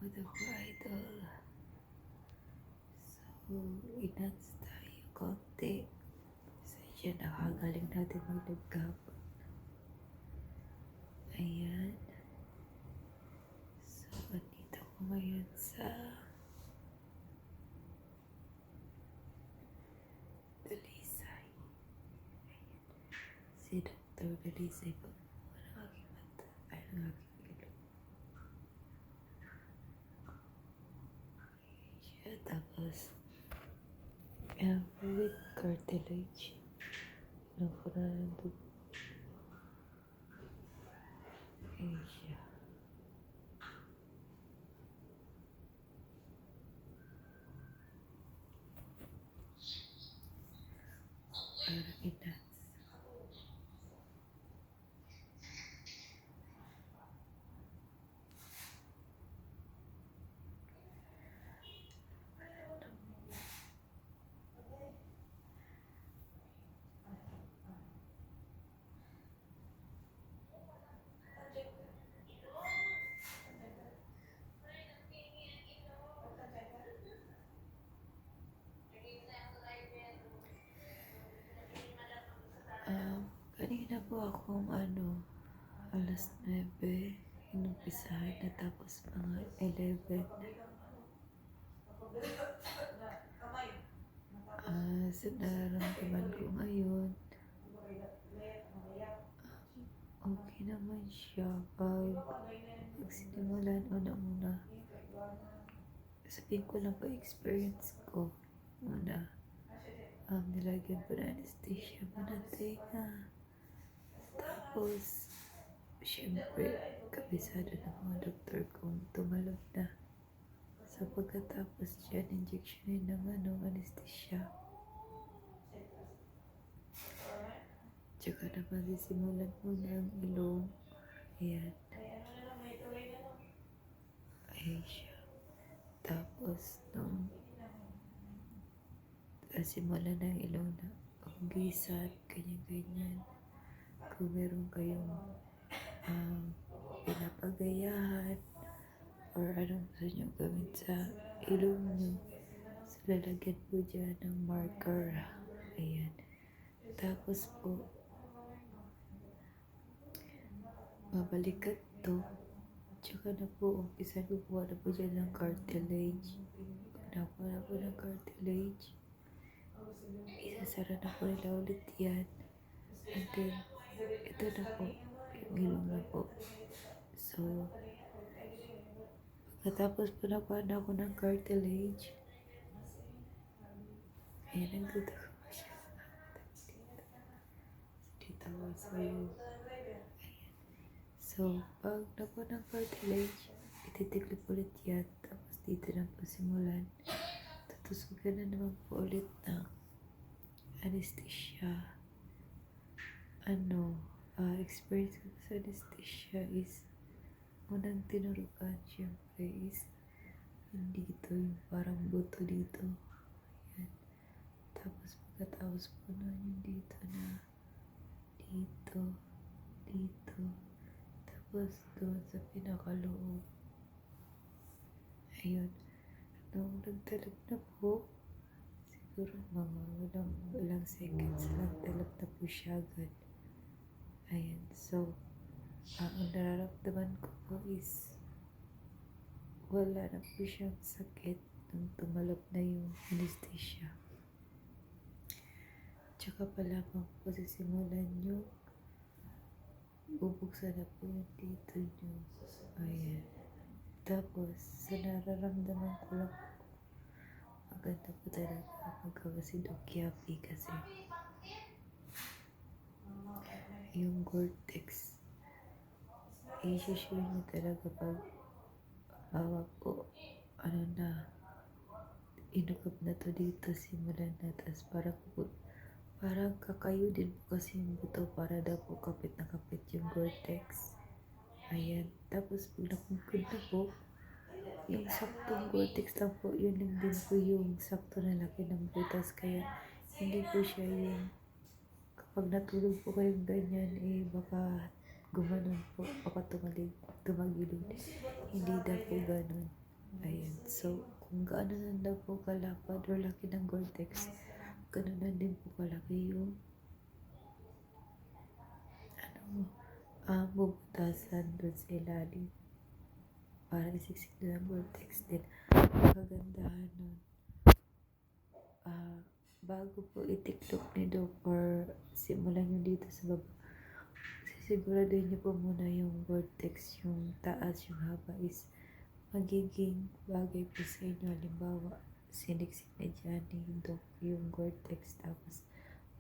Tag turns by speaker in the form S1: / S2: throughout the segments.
S1: mga idol. So, inats tayo konti. Pasensya na, kagaling natin maglagkapon. Ayan. So, andito ko ngayon sa Dalisay. Si Dr. Dalisay po ng aking mata. Ay, ng aking ilong. Siya, tapos with cartilage. Ano ko na nandun. Ayan siya. Parang inats. Kanina po akong alas 9, inumpisahan na tapos mga 11. Sa nararamdaman ko ngayon, okay naman siya. Pag sinimulan una, sabihin ko lang pa experience ko. Una, nilagyan ko na anesthesia mo ng tenga. Tapos, syempre, kabisado ng mga doktor kung tumalab na. So, pagkatapos dyan, injectionin ng anesthesia. Tsaka na masisimulan mo ng ilong. Ayan. Ayan siya. Tapos, nung simulan ng ilong na hugisan, ganyan-ganyan. Kung meron kayong pinapagayahan or anong gusto nyo gawin sa ilong nyo, so lalagyan po dyan ng marker. Ayan. Tapos po, mabalikat to. Tsaka na po, umpisa kukuha na po dyan ng cartilage. Nakuha na po ng cartilage. Isasara na po nila ulit yan. And then, ito na po, yung ilong na po. So, pagkatapos po nakuha na ako ng cartilage, ayan, nagdudugo ko siya. Dito ko sa iyo. So, pag nakuha ng cartilage, ititiklip ulit yan. Tapos dito na po simulan. Tutusugan na naman po ulit ng anesthesia. Experience ko sa anesthesia is unang tinurukan syempre is yung dito, yung parang buto dito. Ayan. Tapos pagkatapos po nun yung dito na dito. Tapos doon sa pinakaloob. Ayun. Nung nagtalab na po, siguro mga ilang seconds lang talab na po siya agad. Ayan. So, ang nararamdaman ko po is wala na po siyang sakit nung tumalab na yung anesthesia. Tsaka pala po sisimulan yung bubuksan na po yung dito nyo. Ayan. Tapos, sa nararamdaman ko lang po, maganda po talaga magawa si Doc Yapi kasi yung Gore-Tex, i-share niya talaga pag po, inukap na to dito, simulan na, tapos parang kakayo din po kasi yung buto para daw po kapit na kapit yung Gore-Tex. Ayan. Tapos pag nakumpid na po, yung saktong Gore-Tex lang po, yun lang din po yung sakto na laki ng butas. Kaya hindi po siya yung kapag natulog po kayong ganyan, baka gumanon po, baka tumagilid. Hindi daw po ganon. Ayan. So, kung gaano na daw po kalapad or laki ng Gore-Tex, gano'n na din po kalaki yung bubutasan doon sa ilalim para isiksik na ng Gore-Tex din. Kagandahan nun, bago po itiklop ni Doc or simulan nyo dito sa baba, sisiguraduhin nyo po muna yung Gore-Tex, yung taas, yung haba is magiging bagay po sa inyo. Halimbawa, siniksik na dyan ni Doc yung Gore-Tex tapos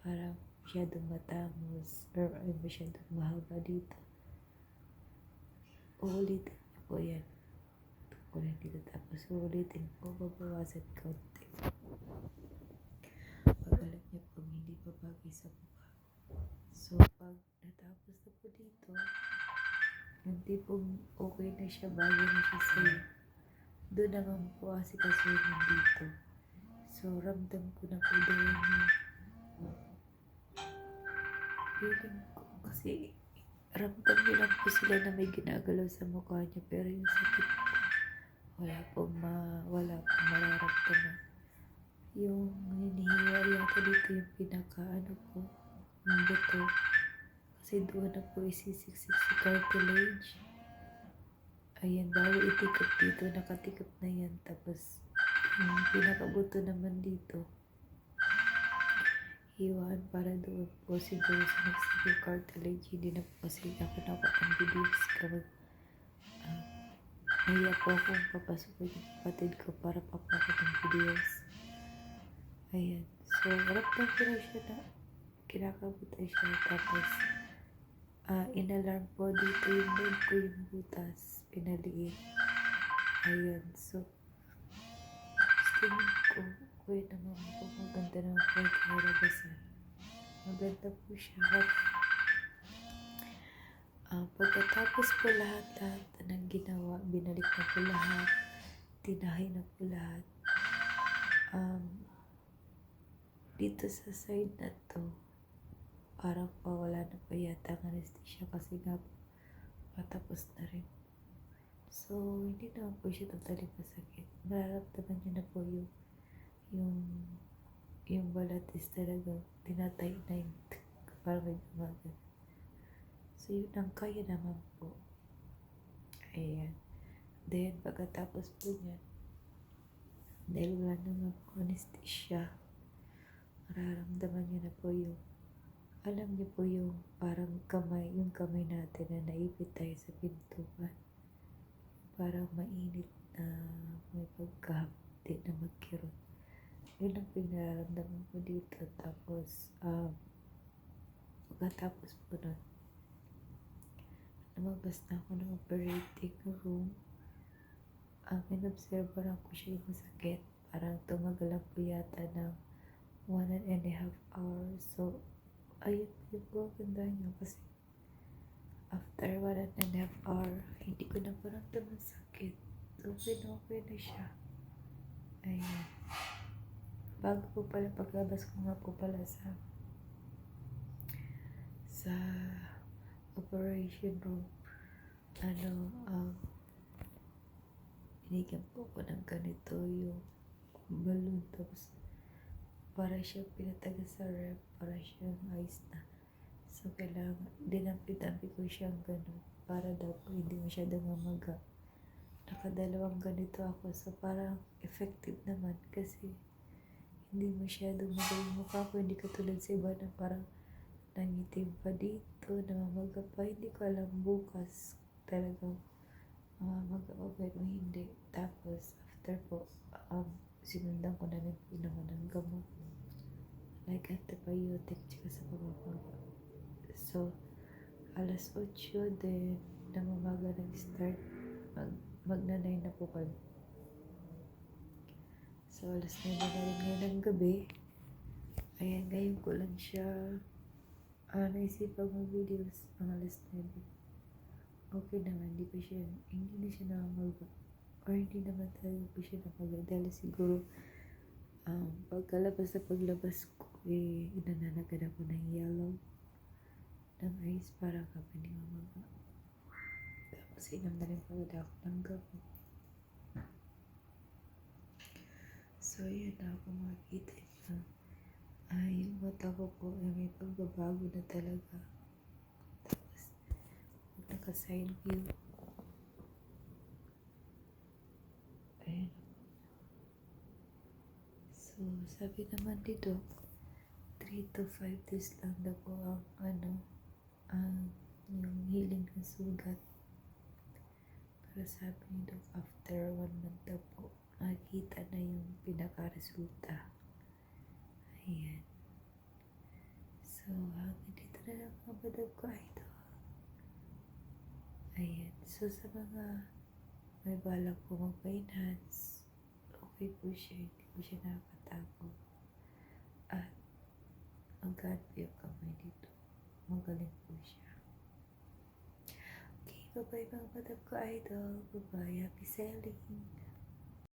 S1: parang masyadong matangos or ay masyadong mahaba dito. Uulitin nyo po yan. Ulit dito tapos uulitin po, babawasan konti. Pag alam nyo pag hindi pa bagay sa mukha. So, pag natapos na po dito, yung tipong okay na siya, bagay na siya sa'yo, doon naman po asikasuhin yung dito. So, ramdam ko na po doon yung feeling ko. Kasi, ramdam nyo lang po sila na may ginagalaw sa mukha nyo, pero yung sakit po, wala pong mararamdaman. Yung hinihiwa yata dito yung pinaka ko, yung buto. Kasi doon na po isisiksik si cartilage. Ayan, bago itikap dito, nakatikap na yan. Tapos, yung pinakabuto naman dito, hiwaan para doon po siguro sa nagsige cartilage. Hindi na po kasi ako nakapang-videos kapag nahiya po akong papasukin yung kapatid ko para papakot ng videos. Ayan. So, ramdam ko na siya na kinakabutan siya. Tapos, inalarm po dito yung bed ko, yung butas. Pinaliit. Ayan. So, tingin ko, kuya naman po, maganda naman po yung kinalabasan. Maganda po siya. Pagkatapos po lahat ng ginawa, binalik na po lahat, tinahay na po lahat. Dito sa side na to, parang pawala na pa yata ang anesthesia kasi nga po, patapos na rin. So, hindi naman po siya totally masakit. Mararamdaman nyo na po yung balat is talaga tinatay na yung parang may gumagal. So, yun ang kaya naman po. Ayan. Then, pagkatapos po niyan, dahil wala naman po anesthesia, mararamdaman nyo na po yung, alam niyo po yung parang yung kamay natin na naipit tayo sa pintuan. Parang mainit na may pagkahapdi na magkirot. Yun ang po yung nararamdaman ko dito. Tapos, pagkatapos po nun, lumabas na ako ng operating room. Minobservaran ko siya yung masakit. Parang tumagal lang po yata ng 1.5 hours. So, ayun po yung ganda niya kasi after 1.5 hour, hindi ko na paramdaman sakit. So, okay na siya. Ayan. Bago po pala paglabas ko nga po pala sa operation room, binigyan po ko ng ganito yung balloon, tapos para siya pinataga sa rep, para siyang ice na. So, kailangan, dinampi-dampi ko siyang ganun para daw po hindi masyadong mamaga. Nakadalawang ganito ako, so parang effective naman kasi hindi masyadong maga yung mukha ko, hindi katulad sa iba na parang nangitim pa dito, namamaga pa. Hindi ko alam bukas talagang mamamaga pa pero hindi. Tapos after po, sinundan ko na rin po naman ng gamot like antibiotic tsaka sa pamamaga. So, alas 8 din namamaga nag-start, magnanay na po kami. So, alas 9 na rin ngayon ng gabi. Ayan, ngayon ko lang siya naisipang mag-videos ang alas 9. Okay naman, hindi na siya namamaga. Or hindi naman talaga po siya namaga dahil siguro paglabas ko inananagan ako ng yellow ng ice para kapag hindi mamaga. Tapos inom na rin pagod ako ng gamot. So, yun na kung makikita niyo. Yung mata ko po ay may pagbabago na talaga. Tapos, naka-side view. Ayan. So, sabi naman dito, 3 to 5 days lang daw po ang yung healing ng sugat. Pero sabi ni Doc, after 1 month daw po, nakikita na yung pinaka-resulta. Ayan. So, hanggang dito na lang mga badag ko ito. Ayan. So, sa mga may balak po mag-finance, okay po siya. Hindi po siya nakakatakot. At magkaan po yung kamay dito. Magaling po siya. Okay, bye-bye mga badag ko idol. Bye-bye. Happy selling.